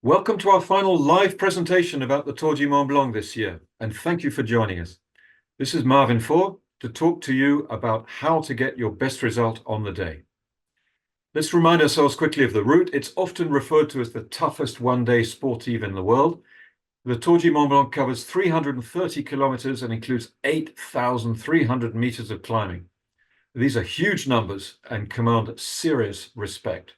Welcome to our final live presentation about the Tour du Mont Blanc this year, and thank you for joining us. This is Marvin to talk to you about how to get your best result on the day. Let's remind ourselves quickly of the route. It's often referred to as the toughest one-day sportive in the world. The Tour du Mont Blanc covers 330 kilometers and includes 8,300 meters of climbing. These are huge numbers and command serious respect.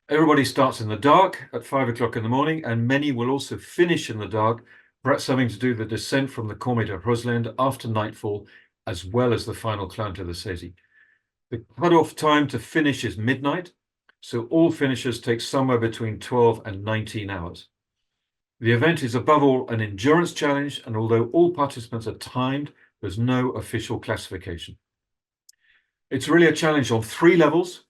Everybody starts in the dark at 5 o'clock in the morning, and many will also finish in the dark, perhaps having to do the descent from the Comé de Rosland after nightfall, as well as the final climb to the Cési. The cut-off time to finish is midnight, so all finishers take somewhere between 12 and 19 hours. The event is above all an endurance challenge, and although all participants are timed, there's no official classification. It's really a challenge on three levels: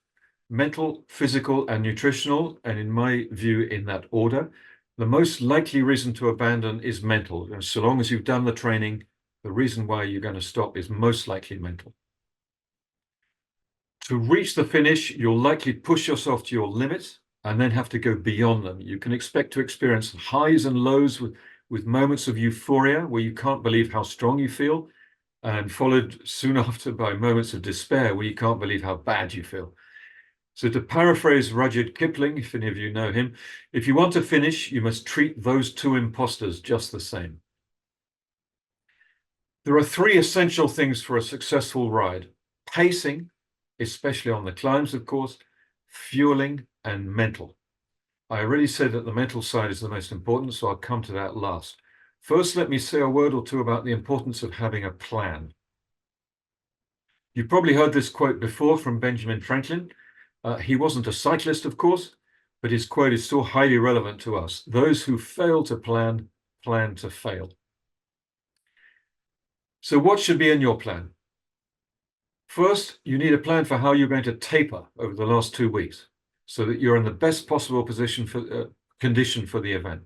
mental, physical, and nutritional, and in my view, in that order. The most likely reason to abandon is mental. And so long as you've done the training, the reason why you're going to stop is most likely mental. To reach the finish, you'll likely push yourself to your limits and then have to go beyond them. You can expect to experience highs and lows with moments of euphoria where you can't believe how strong you feel, and followed soon after by moments of despair where you can't believe how bad you feel. So to paraphrase Rudyard Kipling, if any of you know him, if you want to finish, you must treat those two imposters just the same. There are three essential things for a successful ride: pacing, especially on the climbs, of course, fueling, and mental. I already said that the mental side is the most important, so I'll come to that last. First, let me say a word or two about the importance of having a plan. You've probably heard this quote before from Benjamin Franklin. He wasn't a cyclist, of course, but his quote is still highly relevant to us. Those who fail to plan, plan to fail. So what should be in your plan? First, you need a plan for how you're going to taper over the last 2 weeks so that you're in the best possible condition for the event.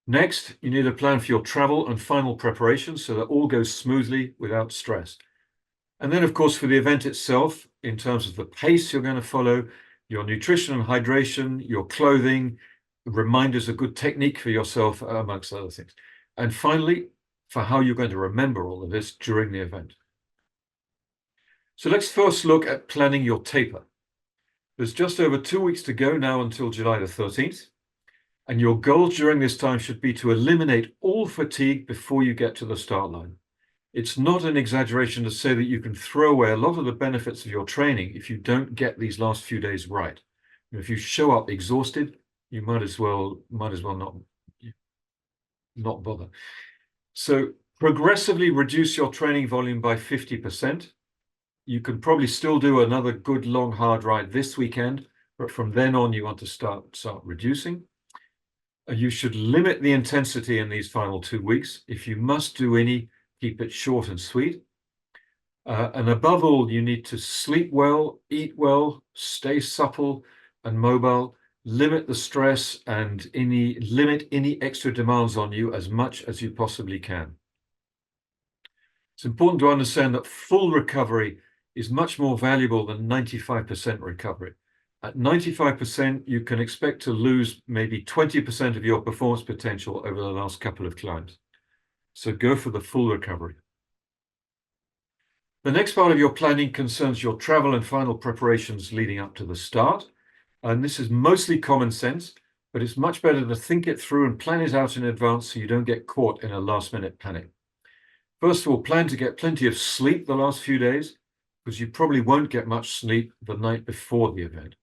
Next, you need a plan for your travel and final preparations so that all goes smoothly without stress. And then, of course, for the event itself, in terms of the pace you're going to follow, your nutrition and hydration, your clothing, reminders of good technique for yourself, amongst other things. And finally, for how you're going to remember all of this during the event. So let's first look at planning your taper. There's just over 2 weeks to go now until July the 13th. And your goal during this time should be to eliminate all fatigue before you get to the start line. It's not an exaggeration to say that you can throw away a lot of the benefits of your training if you don't get these last few days right. If you show up exhausted, you might as well not bother. So progressively reduce your training volume by 50%. You can probably still do another good long hard ride this weekend, but from then on you want to start reducing. You should limit the intensity in these final 2 weeks. If you must do any, keep it short and sweet. And above all, you need to sleep well, eat well, stay supple and mobile, limit the stress and limit any extra demands on you as much as you possibly can. It's important to understand that full recovery is much more valuable than 95% recovery. At 95%, you can expect to lose maybe 20% of your performance potential over the last couple of climbs. So go for the full recovery. The next part of your planning concerns your travel and final preparations leading up to the start. And this is mostly common sense, but it's much better to think it through and plan it out in advance so you don't get caught in a last-minute panic. First of all, plan to get plenty of sleep the last few days, because you probably won't get much sleep the night before the event.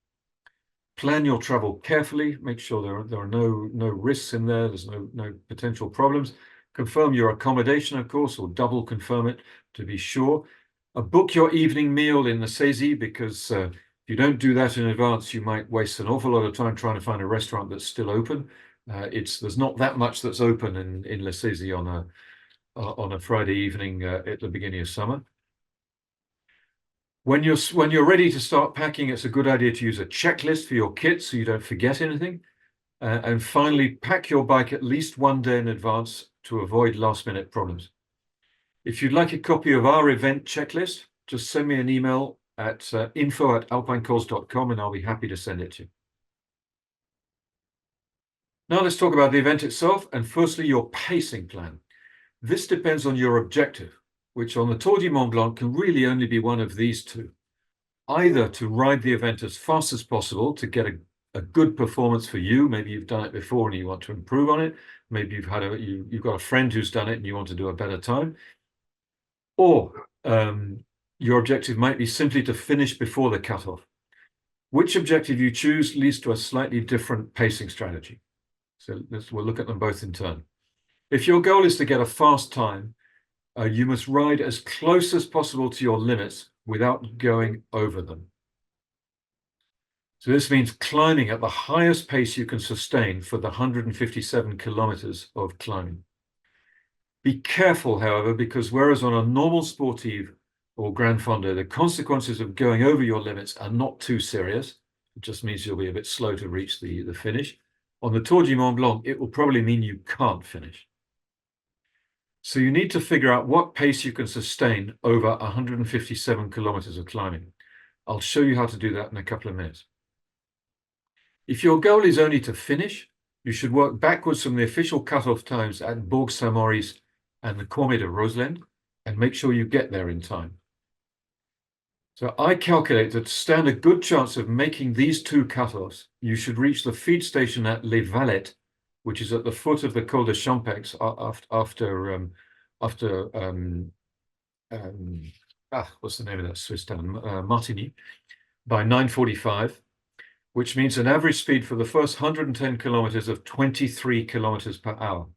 Plan your travel carefully, make sure there are no risks in there, there's no potential problems. Confirm your accommodation, of course, or double confirm it to be sure. Book your evening meal in the Cési, because if you don't do that in advance, you might waste an awful lot of time trying to find a restaurant that's still open. There's not that much that's open in Le Cési on a Friday evening at the beginning of summer. When you're ready to start packing, it's a good idea to use a checklist for your kit so you don't forget anything. And finally, pack your bike at least 1 day in advance to avoid last-minute problems. If you'd like a copy of our event checklist, just send me an email at info@alpinecols.com and I'll be happy to send it to you. Now let's talk about the event itself, and firstly, your pacing plan. This depends on your objective, which on the Tour du Mont Blanc can really only be one of these two. Either to ride the event as fast as possible to get a good performance for you. Maybe you've done it before and you want to improve on it. Maybe you've got a friend who's done it and you want to do a better time. Or your objective might be simply to finish before the cutoff. Which objective you choose leads to a slightly different pacing strategy. So we'll look at them both in turn. If your goal is to get a fast time, you must ride as close as possible to your limits without going over them. So this means climbing at the highest pace you can sustain for the 157 kilometers of climbing. Be careful, however, because whereas on a normal sportive or Grand Fondo, the consequences of going over your limits are not too serious. It just means you'll be a bit slow to reach the finish. On the Tour du Mont Blanc, it will probably mean you can't finish. So you need to figure out what pace you can sustain over 157 kilometers of climbing. I'll show you how to do that in a couple of minutes. If your goal is only to finish, you should work backwards from the official cutoff times at Bourg Saint-Maurice and the Cormet de Roselend and make sure you get there in time. So I calculate that to stand a good chance of making these two cutoffs, you should reach the feed station at Les Valettes, which is at the foot of the Col de Champex after what's the name of that Swiss town? Martigny, by 9:45, which means an average speed for the first 110 kilometers of 23 kilometers per hour.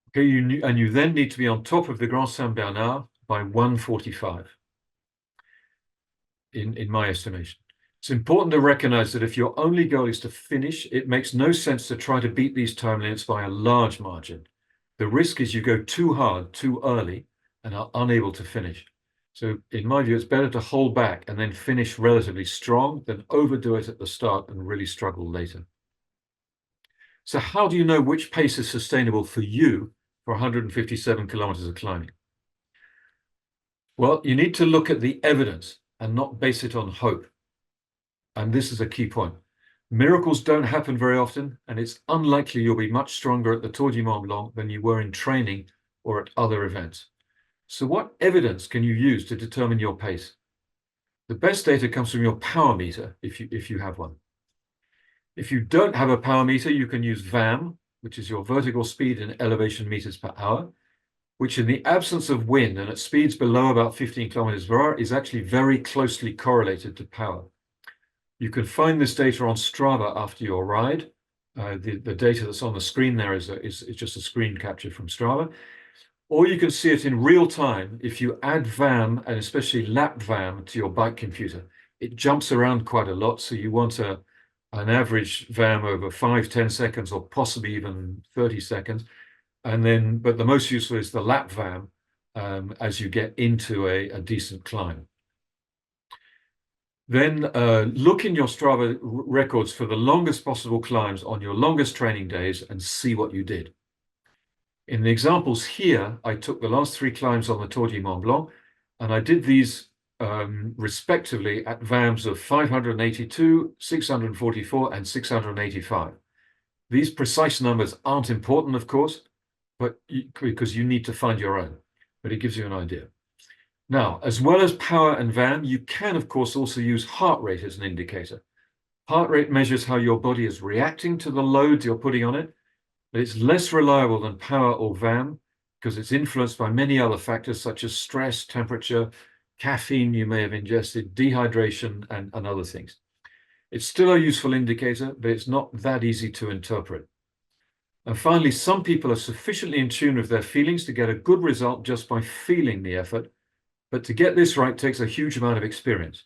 Okay, you then need to be on top of the Grand Saint-Bernard by 1:45, in my estimation. It's important to recognize that if your only goal is to finish, it makes no sense to try to beat these time limits by a large margin. The risk is you go too hard, too early, and are unable to finish. So in my view, it's better to hold back and then finish relatively strong than overdo it at the start and really struggle later. So how do you know which pace is sustainable for you for 157 kilometers of climbing? Well, you need to look at the evidence and not base it on hope. And this is a key point. Miracles don't happen very often, and it's unlikely you'll be much stronger at the Tour du Mont Blanc than you were in training or at other events. So what evidence can you use to determine your pace? The best data comes from your power meter, if you have one. If you don't have a power meter, you can use VAM, which is your vertical speed in elevation meters per hour, which in the absence of wind and at speeds below about 15 kilometers per hour is actually very closely correlated to power. You can find this data on Strava after your ride. The data that's on the screen there is just a screen capture from Strava. Or you can see it in real time if you add VAM, and especially lap VAM, to your bike computer. It jumps around quite a lot, so you want an average VAM over 5-10 seconds, or possibly even 30 seconds. But the most useful is the lap VAM as you get into a decent climb. Then look in your Strava records for the longest possible climbs on your longest training days and see what you did. In the examples here, I took the last 3 climbs on the Tour du Mont Blanc, and I did these respectively at VAMs of 582, 644, and 685. These precise numbers aren't important, of course, because you need to find your own, but it gives you an idea. Now, as well as power and VAM, you can, of course, also use heart rate as an indicator. Heart rate measures how your body is reacting to the loads you're putting on it, but it's less reliable than power or VAM because it's influenced by many other factors such as stress, temperature, caffeine you may have ingested, dehydration, and other things. It's still a useful indicator, but it's not that easy to interpret. And finally, some people are sufficiently in tune with their feelings to get a good result just by feeling the effort, but to get this right takes a huge amount of experience.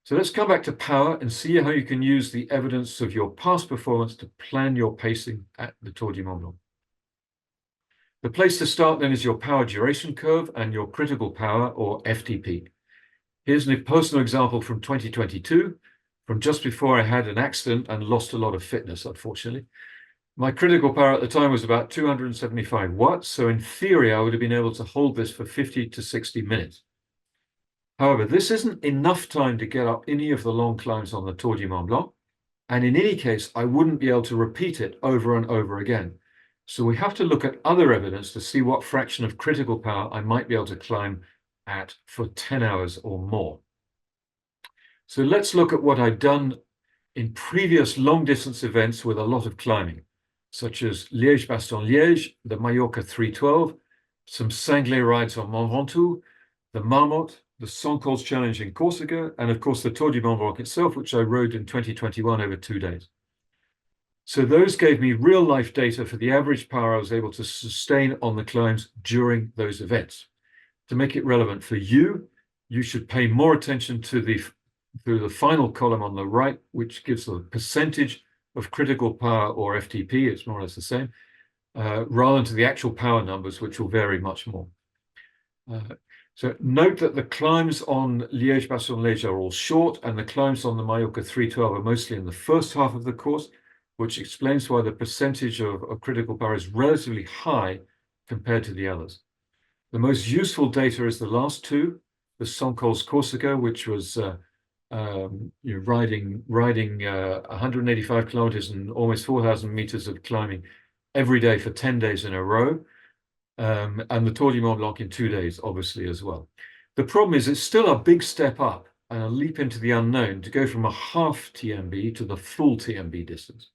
So let's come back to power and see how you can use the evidence of your past performance to plan your pacing at the Tour du Mont Blanc. The place to start then is your power duration curve and your critical power, or FTP. Here's a personal example from 2022, from just before I had an accident and lost a lot of fitness, unfortunately. My critical power at the time was about 275 watts, so in theory I would have been able to hold this for 50 to 60 minutes. However, this isn't enough time to get up any of the long climbs on the Tour du Mont Blanc, And in any case, I wouldn't be able to repeat it over and over again. So we have to look at other evidence to see what fraction of critical power I might be able to climb at for 10 hours or more. So let's look at what I've done in previous long distance events with a lot of climbing, such as Liège-Bastogne-Liège, the Mallorca 312, some Cinglé rides on Mont Ventoux, the Marmot, the Cols Challenge in Corsica, and of course the Tour du Mont Blanc itself, which I rode in 2021 over 2 days. So those gave me real life data for the average power I was able to sustain on the climbs during those events. To make it relevant for you, you should pay more attention to the final column on the right, which gives the percentage of critical power, or FTP, it's more or less the same, rather than to the actual power numbers, which will vary much more. So note that the climbs on Liège-Bastogne-Liège are all short, and the climbs on the Mallorca 312 are mostly in the first half of the course, which explains why the percentage of critical power is relatively high compared to the others. The most useful data is the last two, the Cols Corsica, which was riding 185 kilometers and almost 4,000 meters of climbing every day for 10 days in a row, and the Tour du Mont Blanc in 2 days, obviously, as well. The problem is it's still a big step up and a leap into the unknown to go from a half TMB to the full TMB distance.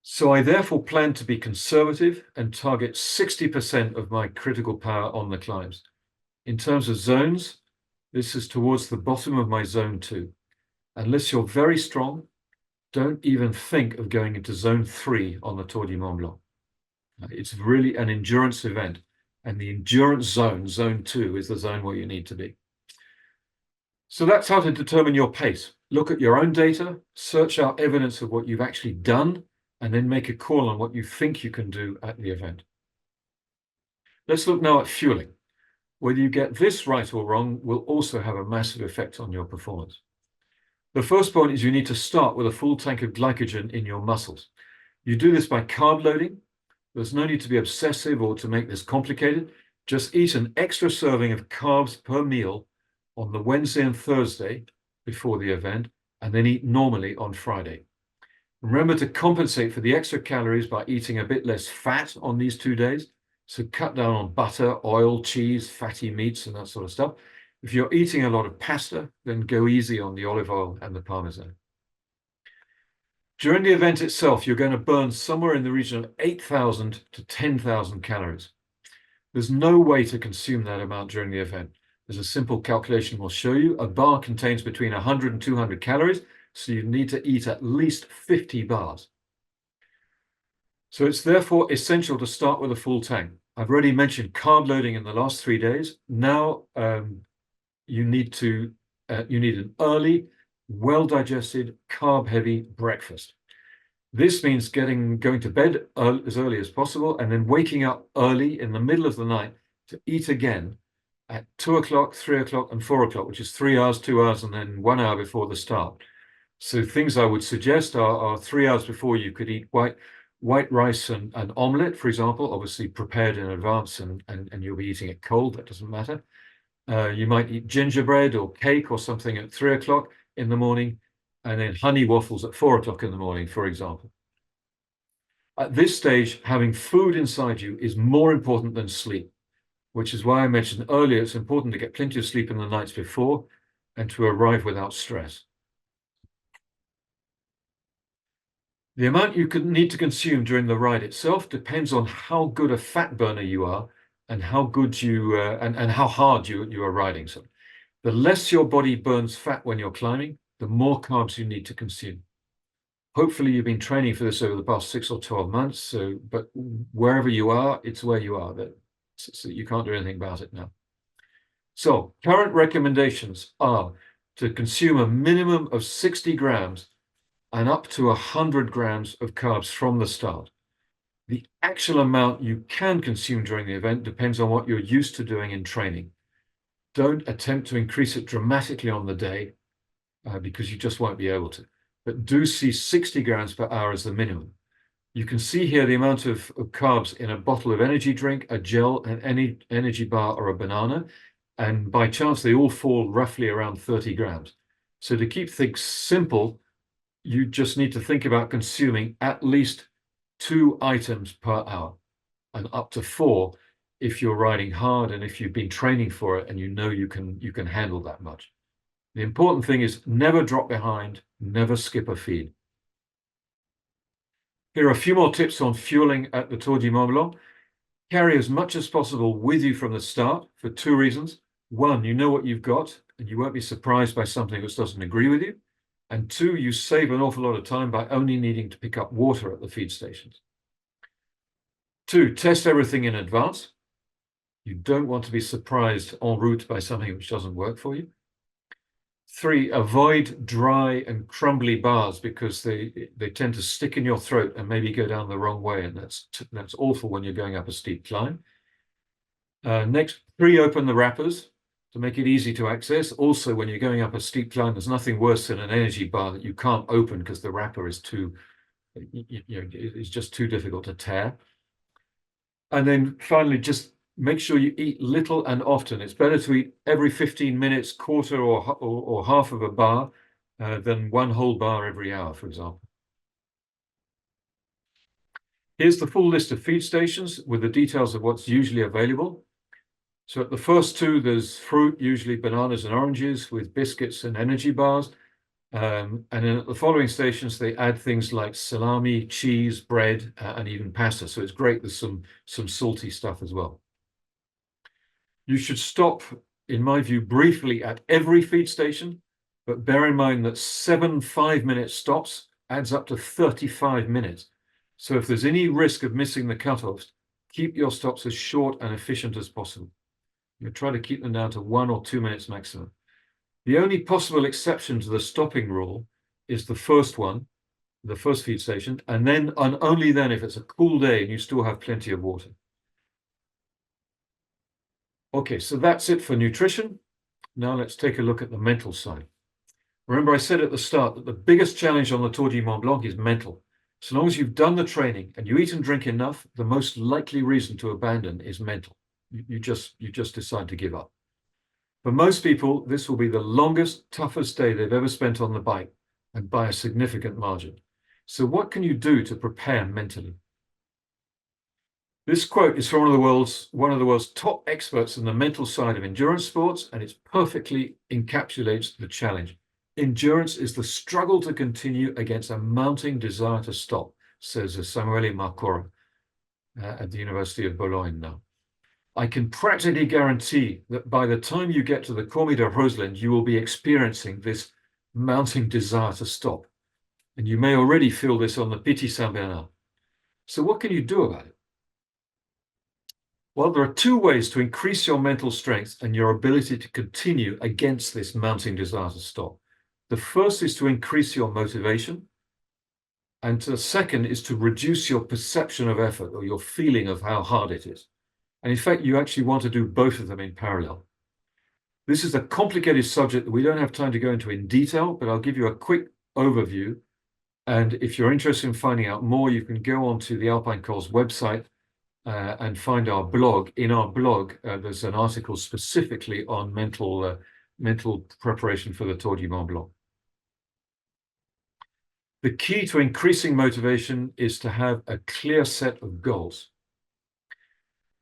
So I therefore plan to be conservative and target 60% of my critical power on the climbs. In terms of zones, this is towards the bottom of my zone 2. Unless you're very strong, don't even think of going into zone 3 on the Tour du Mont Blanc. It's really an endurance event, and the endurance zone, zone 2, is the zone where you need to be. So that's how to determine your pace. Look at your own data, search out evidence of what you've actually done, and then make a call on what you think you can do at the event. Let's look now at fueling. Whether you get this right or wrong will also have a massive effect on your performance. The first point is you need to start with a full tank of glycogen in your muscles. You do this by carb loading. There's no need to be obsessive or to make this complicated. Just eat an extra serving of carbs per meal on the Wednesday and Thursday before the event, and then eat normally on Friday. Remember to compensate for the extra calories by eating a bit less fat on these 2 days. So cut down on butter, oil, cheese, fatty meats, and that sort of stuff. If you're eating a lot of pasta, then go easy on the olive oil and the parmesan. During the event itself, you're going to burn somewhere in the region of 8,000 to 10,000 calories. There's no way to consume that amount during the event. There's a simple calculation we'll show you. A bar contains between 100 and 200 calories, so you need to eat at least 50 bars. So it's therefore essential to start with a full tank. I've already mentioned carb loading in the last 3 days. Now you need an early, well-digested, carb-heavy breakfast. This means going to bed as early as possible and then waking up early in the middle of the night to eat again at 2 o'clock, 3 o'clock, and 4 o'clock, which is 3 hours, 2 hours, and then 1 hour before the start. So things I would suggest are 3 hours before you could eat white rice and an omelette, for example, obviously prepared in advance, and you'll be eating it cold, that doesn't matter. You might eat gingerbread or cake or something at 3 o'clock in the morning, and then honey waffles at 4 o'clock in the morning, for example. At this stage, having food inside you is more important than sleep, which is why I mentioned earlier it's important to get plenty of sleep in the nights before and to arrive without stress. The amount you need to consume during the ride itself depends on how good a fat burner you are and how good you and how hard you are riding. So the less your body burns fat when you're climbing, the more carbs you need to consume. Hopefully you've been training for this over the past 6 or 12 months, but wherever you are, it's where you are. So you can't do anything about it now. So current recommendations are to consume a minimum of 60 grams and up to 100 grams of carbs from the start. The actual amount you can consume during the event depends on what you're used to doing in training. Don't attempt to increase it dramatically on the day because you just won't be able to. But do see 60 grams per hour as the minimum. You can see here the amount of carbs in a bottle of energy drink, a gel, an energy bar, or a banana. And by chance, they all fall roughly around 30 grams. So to keep things simple, you just need to think about consuming at least 2 items per hour and up to 4 if you're riding hard and if you've been training for it and you know you can handle that much. The important thing is never drop behind, never skip a feed. Here are a few more tips on fueling at the Tour du Mont Blanc. Carry as much as possible with you from the start for 2 reasons. 1, you know what you've got and you won't be surprised by something that doesn't agree with you. And 2, you save an awful lot of time by only needing to pick up water at the feed stations. 2, test everything in advance. You don't want to be surprised en route by something which doesn't work for you. 3, avoid dry and crumbly bars because they tend to stick in your throat and maybe go down the wrong way, and that's awful when you're going up a steep climb. Next, pre-open the wrappers to make it easy to access. Also, when you're going up a steep climb, there's nothing worse than an energy bar that you can't open because the wrapper is it's just too difficult to tear. And then finally, just make sure you eat little and often. It's better to eat every 15 minutes, quarter or half of a bar than 1 whole bar every hour, for example. Here's the full list of feed stations with the details of what's usually available. So at the first 2, there's fruit, usually bananas and oranges, with biscuits and energy bars. And then at the following stations, they add things like salami, cheese, bread, and even pasta. So it's great. There's some salty stuff as well. You should stop, in my view, briefly at every feed station, but bear in mind that 7 5-minute stops adds up to 35 minutes. So if there's any risk of missing the cutoffs, keep your stops as short and efficient as possible. You try to keep them down to 1 or 2 minutes maximum. The only possible exception to the stopping rule is the first one, the first feed station, and only then if it's a cool day and you still have plenty of water. Okay, so that's it for nutrition. Now let's take a look at the mental side. Remember, I said at the start that the biggest challenge on the Tour du Mont Blanc is mental. So long as you've done the training and you eat and drink enough, the most likely reason to abandon is mental. You just decide to give up. For most people, this will be the longest, toughest day they've ever spent on the bike, and by a significant margin. So what can you do to prepare mentally? This quote is from one of the world's top experts in the mental side of endurance sports, and it perfectly encapsulates the challenge. Endurance is the struggle to continue against a mounting desire to stop, says Samuele Marcora at the University of Bologna now. I can practically guarantee that by the time you get to the Cormi de Roseland, you will be experiencing this mounting desire to stop. And you may already feel this on the Petit Saint-Bernard. So what can you do about it? Well, there are 2 ways to increase your mental strength and your ability to continue against this mounting desire to stop. The first is to increase your motivation. And the second is to reduce your perception of effort, or your feeling of how hard it is. And in fact, you actually want to do both of them in parallel. This is a complicated subject that we don't have time to go into in detail, but I'll give you a quick overview. And if you're interested in finding out more, you can go onto the Alpine Cols website and find our blog. In our blog, there's an article specifically on mental preparation for the Tour du Mont Blanc. The key to increasing motivation is to have a clear set of goals.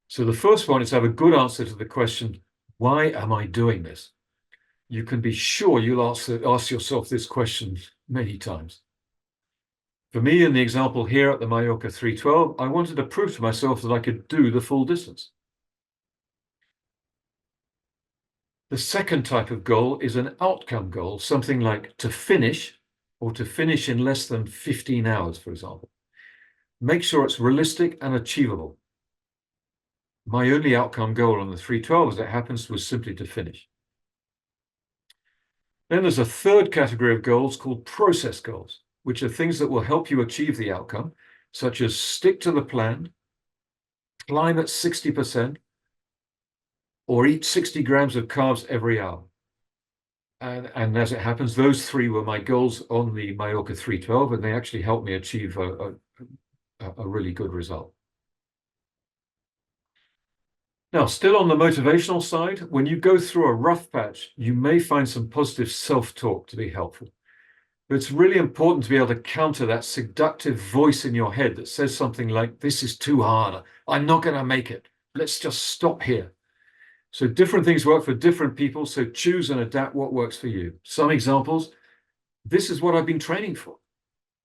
So the first one is to have a good answer to the question, why am I doing this? You can be sure you'll ask yourself this question many times. For me, in the example here at the Mallorca 312, I wanted to prove to myself that I could do the full distance. The second type of goal is an outcome goal, something like to finish, or to finish in less than 15 hours, for example. Make sure it's realistic and achievable. My only outcome goal on the 312, as it happens, was simply to finish. Then there's a third category of goals called process goals, which are things that will help you achieve the outcome, such as stick to the plan, climb at 60%, or eat 60 grams of carbs every hour. And as it happens, those 3 were my goals on the Mallorca 312, and they actually helped me achieve a really good result. Now, still on the motivational side, when you go through a rough patch, you may find some positive self-talk to be helpful. But it's really important to be able to counter that seductive voice in your head that says something like, this is too hard, I'm not going to make it, let's just stop here. So different things work for different people, so choose and adapt what works for you. Some examples: this is what I've been training for.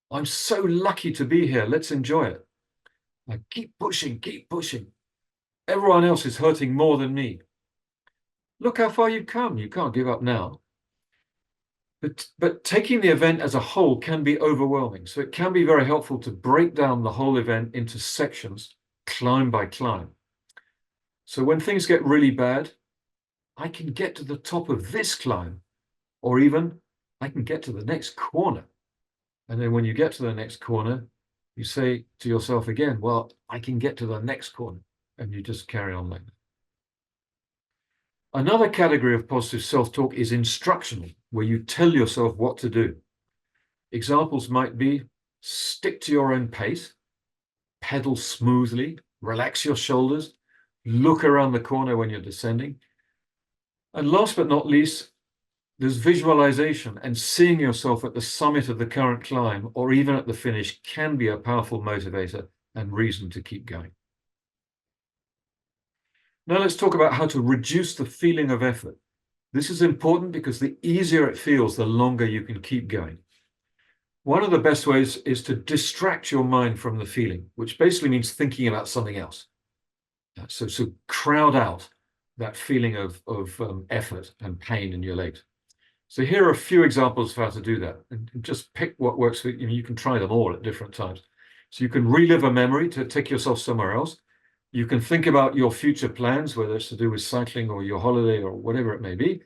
I'm so lucky to be here, let's enjoy it. Like, keep pushing, keep pushing. Everyone else is hurting more than me. Look how far you've come, you can't give up now. But taking the event as a whole can be overwhelming. So it can be very helpful to break down the whole event into sections, climb by climb. So when things get really bad, I can get to the top of this climb, or even I can get to the next corner. And then when you get to the next corner, you say to yourself again, well, I can get to the next corner. And you just carry on like that. Another category of positive self-talk is instructional, where you tell yourself what to do. Examples might be: stick to your own pace, pedal smoothly, relax your shoulders, look around the corner when you're descending. And last but not least, there's visualization, and seeing yourself at the summit of the current climb or even at the finish can be a powerful motivator and reason to keep going. Now let's talk about how to reduce the feeling of effort. This is important because the easier it feels, the longer you can keep going. One of the best ways is to distract your mind from the feeling, which basically means thinking about something else. So crowd out that feeling of effort and pain in your legs. So here are a few examples of how to do that, and just pick what works for you. You can try them all at different times. So you can relive a memory to take yourself somewhere else. You can think about your future plans, whether it's to do with cycling or your holiday or whatever it may be.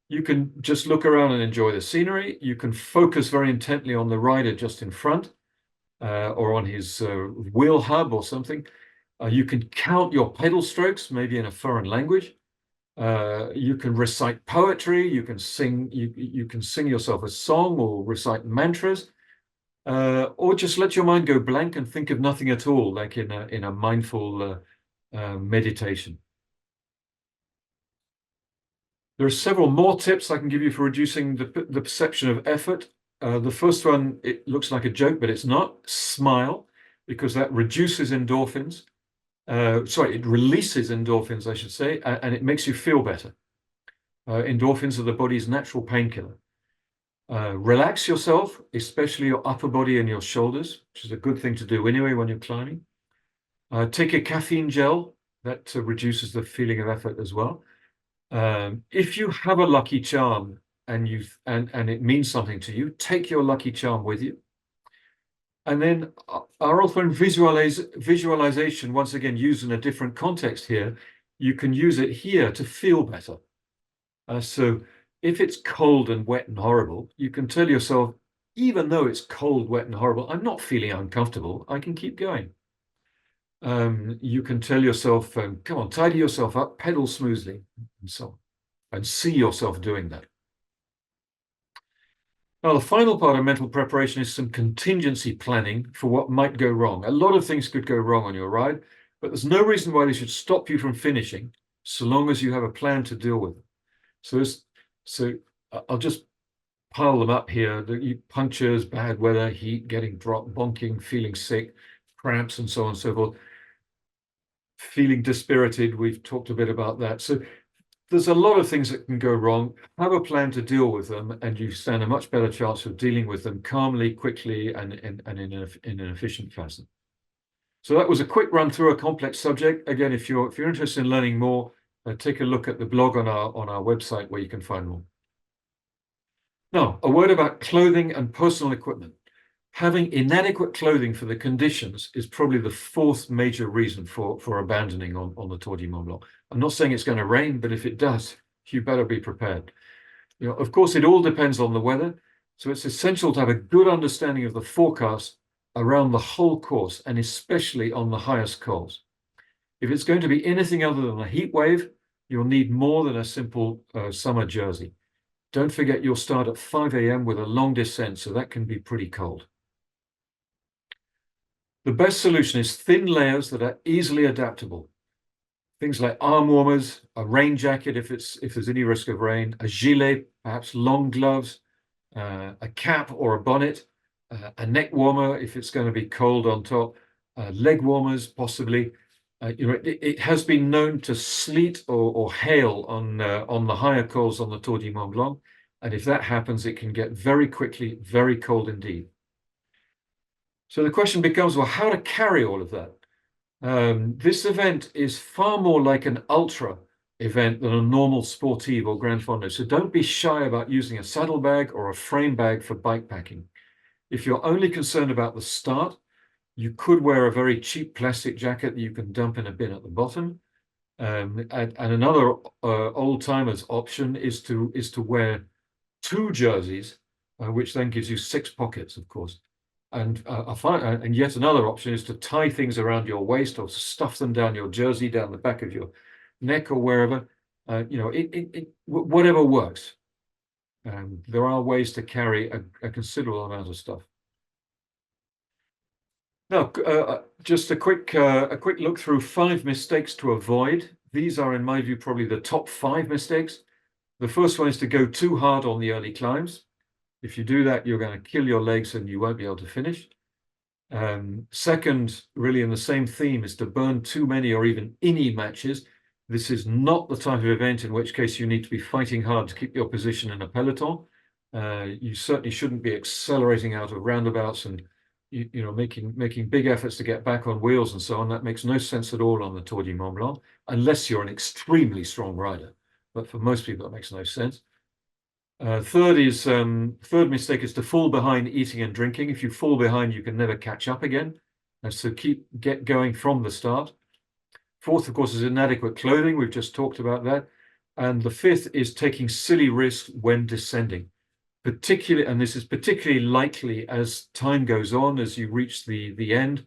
You can just look around and enjoy the scenery. You can focus very intently on the rider just in front, or on his wheel hub or something. You can count your pedal strokes, maybe in a foreign language. You can recite poetry. You can sing. You can sing yourself a song or recite mantras, or just let your mind go blank and think of nothing at all, like in a mindful meditation. There are several more tips I can give you for reducing the perception of effort. The first one, it looks like a joke, but it's not. Smile, because that reduces endorphins. It releases endorphins, I should say, and it makes you feel better. Endorphins are the body's natural painkiller. Relax yourself, especially your upper body and your shoulders, which is a good thing to do anyway when you're climbing. Take a caffeine gel, that reduces the feeling of effort as well. If you have a lucky charm and it means something to you, take your lucky charm with you. And then our often visualization, once again, used in a different context here, you can use it here to feel better. So if it's cold and wet and horrible, you can tell yourself, even though it's cold, wet and horrible, I'm not feeling uncomfortable, I can keep going. You can tell yourself, come on, tidy yourself up, pedal smoothly, and so on, and see yourself doing that. Now, the final part of mental preparation is some contingency planning for what might go wrong. A lot of things could go wrong on your ride, but there's no reason why they should stop you from finishing, so long as you have a plan to deal with them. So I'll just pile them up here. Punctures, bad weather, heat, getting dropped, bonking, feeling sick, cramps, and so on and so forth. Feeling dispirited, we've talked a bit about that. So there's a lot of things that can go wrong. Have a plan to deal with them, and you stand a much better chance of dealing with them calmly, quickly, and in an efficient fashion. So that was a quick run through a complex subject. Again, if you're interested in learning more, take a look at the blog on our website where you can find more. Now, a word about clothing and personal equipment. Having inadequate clothing for the conditions is probably the fourth major reason for abandoning on the Tour du Mont Blanc. I'm not saying it's going to rain, but if it does, you better be prepared. Of course, it all depends on the weather, so it's essential to have a good understanding of the forecast around the whole course, and especially on the highest cols. If it's going to be anything other than a heat wave, you'll need more than a simple summer jersey. Don't forget you'll start at 5 a.m. with a long descent, so that can be pretty cold. The best solution is thin layers that are easily adaptable. Things like arm warmers, a rain jacket if there's any risk of rain, a gilet, perhaps long gloves, a cap or a bonnet, a neck warmer if it's going to be cold on top, leg warmers possibly. It has been known to sleet or hail on the higher cols on the Tour du Mont Blanc, and if that happens, it can get very quickly very cold indeed. So the question becomes, well, how to carry all of that? This event is far more like an ultra event than a normal sportive or grand fondo. So don't be shy about using a saddlebag or a frame bag for bike packing. If you're only concerned about the start, you could wear a very cheap plastic jacket that you can dump in a bin at the bottom. And another old timers option is to wear two jerseys, which then gives you 6 pockets, of course. And yet another option is to tie things around your waist or stuff them down your jersey, down the back of your neck or wherever. Whatever works. There are ways to carry a considerable amount of stuff. Now, just a quick look through 5 mistakes to avoid. These are, in my view, probably the top 5 mistakes. The first one is to go too hard on the early climbs. If you do that, you're going to kill your legs and you won't be able to finish. Second, really in the same theme, is to burn too many or even any matches. This is not the type of event in which case you need to be fighting hard to keep your position in a peloton. You certainly shouldn't be accelerating out of roundabouts and making big efforts to get back on wheels and so on. That makes no sense at all on the Tour du Mont Blanc, unless you're an extremely strong rider. But for most people, that makes no sense. Third mistake is to fall behind eating and drinking. If you fall behind, you can never catch up again. And so get going from the start. Fourth, of course, is inadequate clothing. We've just talked about that. And the fifth is taking silly risks when descending. And this is particularly likely as time goes on, as you reach the end,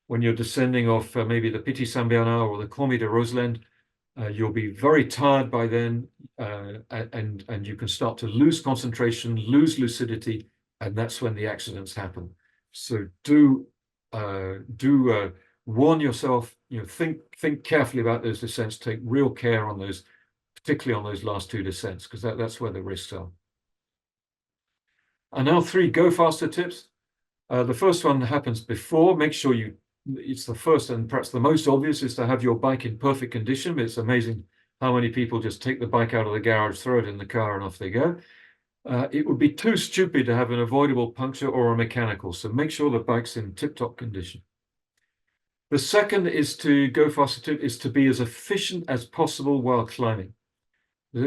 when you're descending off maybe the Petit Saint-Bernard or the Combi de Roseland. You'll be very tired by then, and you can start to lose concentration, lose lucidity, and that's when the accidents happen. So do warn yourself. Think carefully about those descents. Take real care on those, particularly on those last 2 descents, because that's where the risks are. And now 3 go faster tips. The first one happens before. Make sure it's the first and perhaps the most obvious is to have your bike in perfect condition. But it's amazing how many people just take the bike out of the garage, throw it in the car, and off they go. It would be too stupid to have an avoidable puncture or a mechanical. So make sure the bike's in tip-top condition. The second is to go faster tip is to be as efficient as possible while climbing.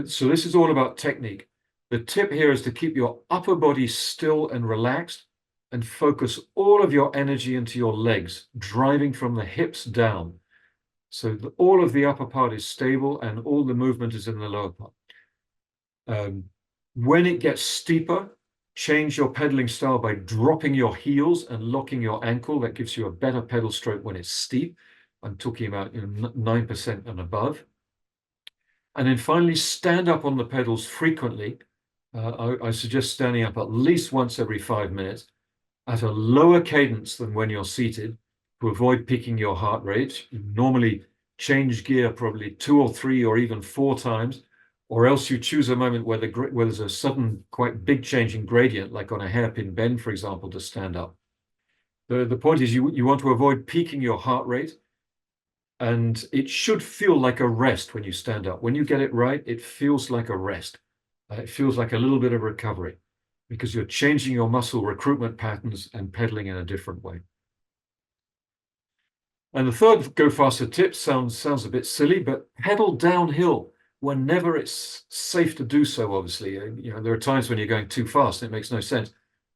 So this is all about technique. The tip here is to keep your upper body still and relaxed and focus all of your energy into your legs, driving from the hips down. So all of the upper part is stable and all the movement is in the lower part. When it gets steeper, change your pedaling style by dropping your heels and locking your ankle. That gives you a better pedal stroke when it's steep. I'm talking about 9% and above. And then finally, stand up on the pedals frequently. I suggest standing up at least once every 5 minutes at a lower cadence than when you're seated to avoid peaking your heart rate. You normally change gear probably 2 or 3 or even 4 times, or else you choose a moment where there's a sudden, quite big change in gradient, like on a hairpin bend, for example, to stand up. The point is you want to avoid peaking your heart rate, and it should feel like a rest when you stand up. When you get it right, it feels like a rest. It feels like a little bit of recovery because you're changing your muscle recruitment patterns and pedaling in a different way. And the third go faster tip sounds a bit silly, but pedal downhill whenever it's safe to do so, obviously. There are times when you're going too fast and it makes no sense.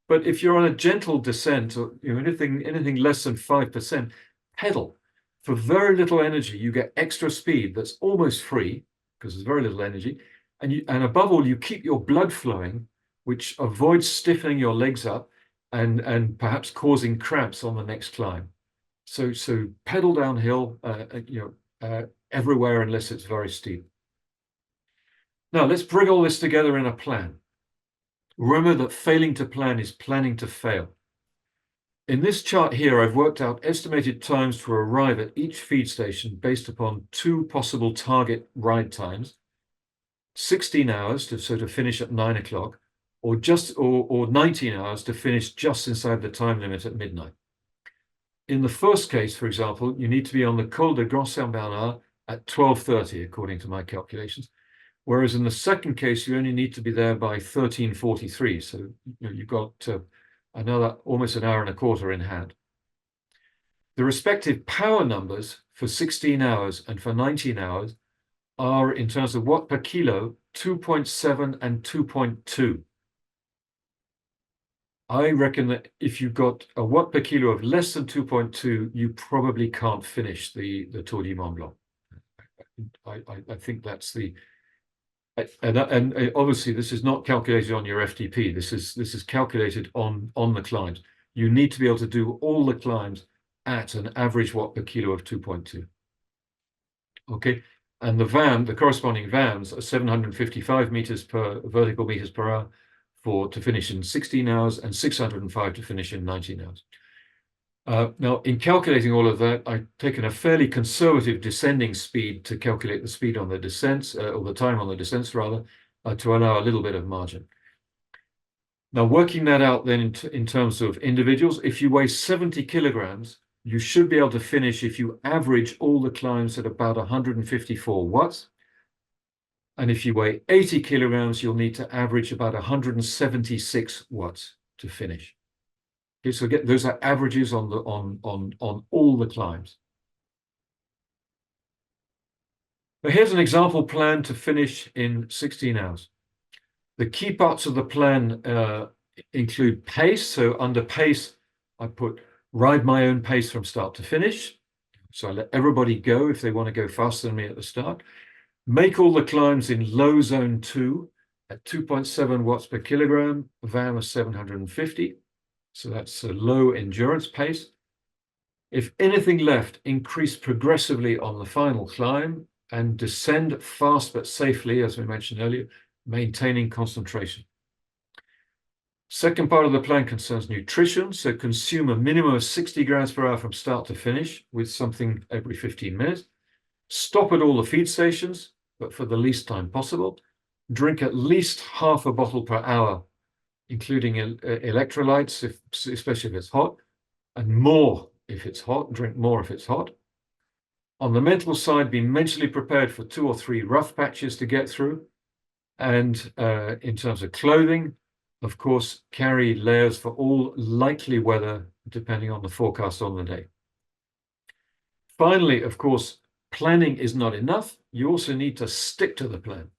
But if you're on a gentle descent or anything less than 5%, pedal. For very little energy, you get extra speed that's almost free because there's very little energy. And above all, you keep your blood flowing, which avoids stiffening your legs up and perhaps causing cramps on the next climb. So pedal downhill, everywhere unless it's very steep. Now let's bring all this together in a plan. Remember that failing to plan is planning to fail. In this chart here, I've worked out estimated times to arrive at each feed station based upon two possible target ride times: 16 hours to finish at 9 o'clock, or 19 hours to finish just inside the time limit at midnight. In the first case, for example, you need to be on the Col de Grand Saint-Bernard at 12:30, according to my calculations. Whereas in the second case, you only need to be there by 13:43. So you've got another almost an hour and a quarter in hand. The respective power numbers for 16 hours and for 19 hours are, in terms of watt per kilo, 2.7 and 2.2. I reckon that if you've got a watt per kilo of less than 2.2, you probably can't finish the Tour du Mont Blanc. I think that's the... And obviously, this is not calculated on your FTP. This is calculated on the climbs. You need to be able to do all the climbs at an average watt per kilo of 2.2. Okay, and the corresponding vans are 755 vertical meters per hour to finish in 16 hours and 605 to finish in 19 hours. Now, in calculating all of that, I've taken a fairly conservative descending speed to calculate the speed on the descents, or the time on the descents rather, to allow a little bit of margin. Now, working that out then in terms of individuals, if you weigh 70 kilograms, you should be able to finish, if you average all the climbs, at about 154 watts. And if you weigh 80 kilograms, you'll need to average about 176 watts to finish. Okay, so those are averages on all the climbs. Now here's an example plan to finish in 16 hours. The key parts of the plan include pace. So under pace, I put ride my own pace from start to finish. So I let everybody go if they want to go faster than me at the start. Make all the climbs in low zone 2 at 2.7 watts per kilogram, VAM of 750. So that's a low endurance pace. If anything left, increase progressively on the final climb and descend fast but safely, as we mentioned earlier, maintaining concentration. Second part of the plan concerns nutrition. So consume a minimum of 60 grams per hour from start to finish, with something every 15 minutes. Stop at all the feed stations, but for the least time possible. Drink at least half a bottle per hour, including electrolytes, especially if it's hot, and more if it's hot. Drink more if it's hot. On the mental side, be mentally prepared for 2 or 3 rough patches to get through. And in terms of clothing, of course, carry layers for all likely weather, depending on the forecast on the day. Finally, of course, planning is not enough. You also need to stick to the plan.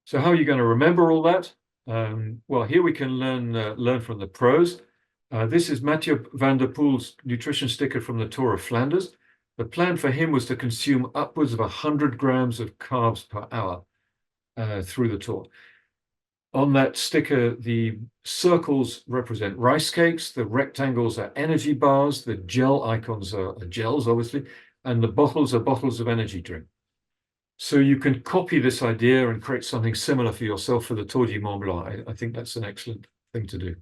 So how are you going to remember all that? Well, here we can learn from the pros. This is Mathieu van der Poel's nutrition sticker from the Tour of Flanders. The plan for him was to consume upwards of 100 grams of carbs per hour through the tour. On that sticker, the circles represent rice cakes, the rectangles are energy bars, the gel icons are gels, obviously, and the bottles are bottles of energy drink. So you can copy this idea and create something similar for yourself for the Tour du Mont Blanc. I think that's an excellent thing to do.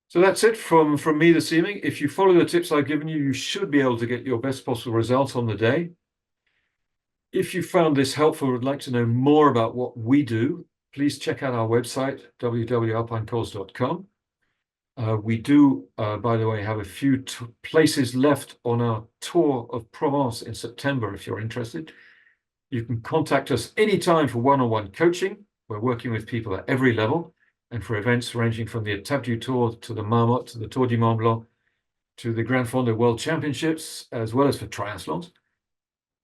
So that's it from me this evening. If you follow the tips I've given you, you should be able to get your best possible results on the day. If you found this helpful or would like to know more about what we do, please check out our website, www.alpinecols.com. We do, by the way, have a few places left on our Tour of Provence in September, if you're interested. You can contact us anytime for one-on-one coaching. We're working with people at every level, and for events ranging from the Étape du Tour to the Marmotte, to the Tour du Mont Blanc, to the Grand Fondo World Championships, as well as for triathlons.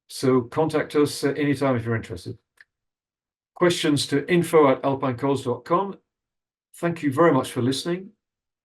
So contact us anytime if you're interested. Questions to info@alpinecols.com. Thank you very much for listening.